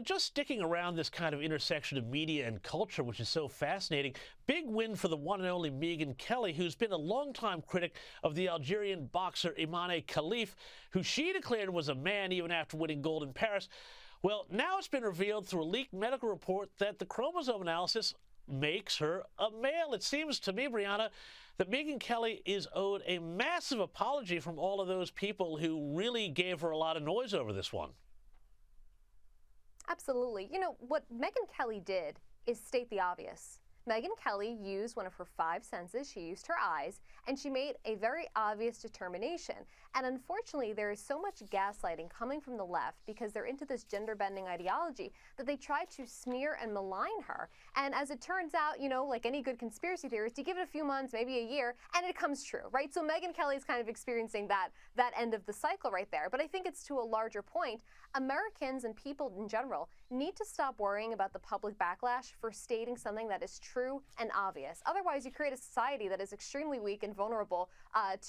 just sticking around this kind of intersection of media and culture, which is so fascinating, big win for the one and only Megyn Kelly, who's been a longtime critic of the Algerian boxer Imane Khelif, who she declared was a man even after winning gold in Paris. Well, now it's been revealed through a leaked medical report that the chromosome analysis makes her a male. It seems to me, Brianna, that Megyn Kelly is owed a massive apology from all of those people who really gave her a lot of noise over this one. Absolutely. What Megyn Kelly did is state the obvious. Megyn Kelly used one of her 5 senses. She used her eyes, and she made a very obvious determination. And unfortunately, there is so much gaslighting coming from the left because they're into this gender-bending ideology that they try to smear and malign her. And as it turns out, like any good conspiracy theorist, you give it a few months, maybe a year, and it comes true, right? So Megyn Kelly is kind of experiencing that end of the cycle right there. But I think it's to a larger point. Americans and people in general need to stop worrying about the public backlash for stating something that is true and obvious. Otherwise, you create a society that is extremely weak and vulnerable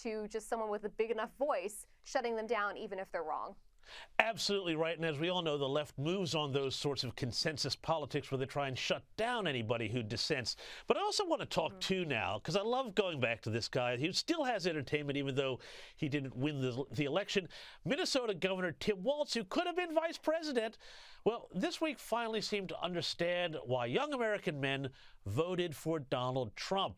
to just someone with a big enough voice shutting them down, even if they're wrong. Absolutely right. And as we all know, the left moves on those sorts of consensus politics where they try and shut down anybody who dissents. But I also want to talk too now, because I love going back to this guy. He still has entertainment, even though he didn't win the election. Minnesota Governor Tim Walz, who could have been vice president, well, this week finally seemed to understand why young American men voted for Donald Trump.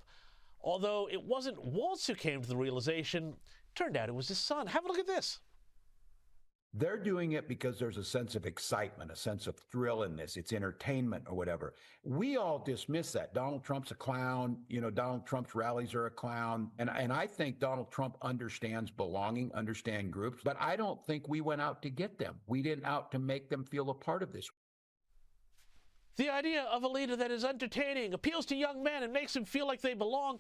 Although it wasn't Walz who came to the realization, turned out it was his son. Have a look at this. They're doing it because there's a sense of excitement, a sense of thrill in this. It's entertainment or whatever. We all dismiss that. Donald Trump's a clown. Donald Trump's rallies are a clown. And I think Donald Trump understands belonging, understand groups. But I don't think we went out to get them. We didn't out to make them feel a part of this. The idea of a leader that is entertaining, appeals to young men, and makes them feel like they belong.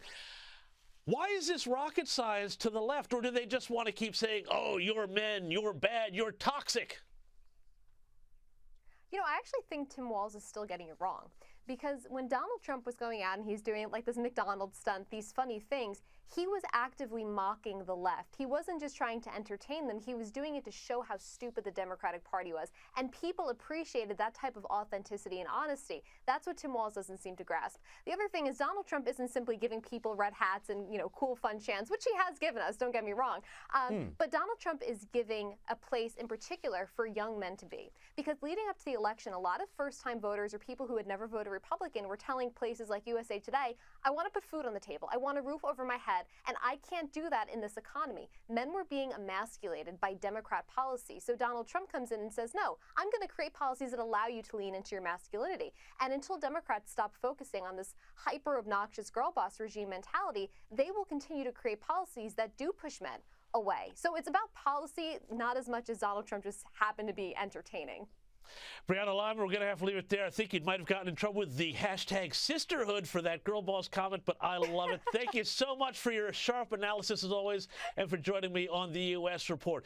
Why is this rocket science to the left, or do they just want to keep saying, oh, you're men, you're bad, you're toxic? I actually think Tim Walz is still getting it wrong. Because when Donald Trump was going out and he's doing like this McDonald's stunt, these funny things, he was actively mocking the left. He wasn't just trying to entertain them. He was doing it to show how stupid the Democratic Party was. And people appreciated that type of authenticity and honesty. That's what Tim Walz doesn't seem to grasp. The other thing is Donald Trump isn't simply giving people red hats and, cool, fun chants, which he has given us, don't get me wrong. But Donald Trump is giving a place in particular for young men to be. Because leading up to the election, a lot of first-time voters or people who had never voted Republican were telling places like USA Today, I want to put food on the table. I want a roof over my head, and I can't do that in this economy. Men were being emasculated by Democrat policy. So Donald Trump comes in and says, no, I'm going to create policies that allow you to lean into your masculinity. And until Democrats stop focusing on this hyper-obnoxious girl boss regime mentality, they will continue to create policies that do push men away. So it's about policy, not as much as Donald Trump just happened to be entertaining. Brianna Lyman, we're going to have to leave it there. I think you might have gotten in trouble with the hashtag sisterhood for that girl boss comment, but I love it. Thank you so much for your sharp analysis as always and for joining me on the U.S. Report.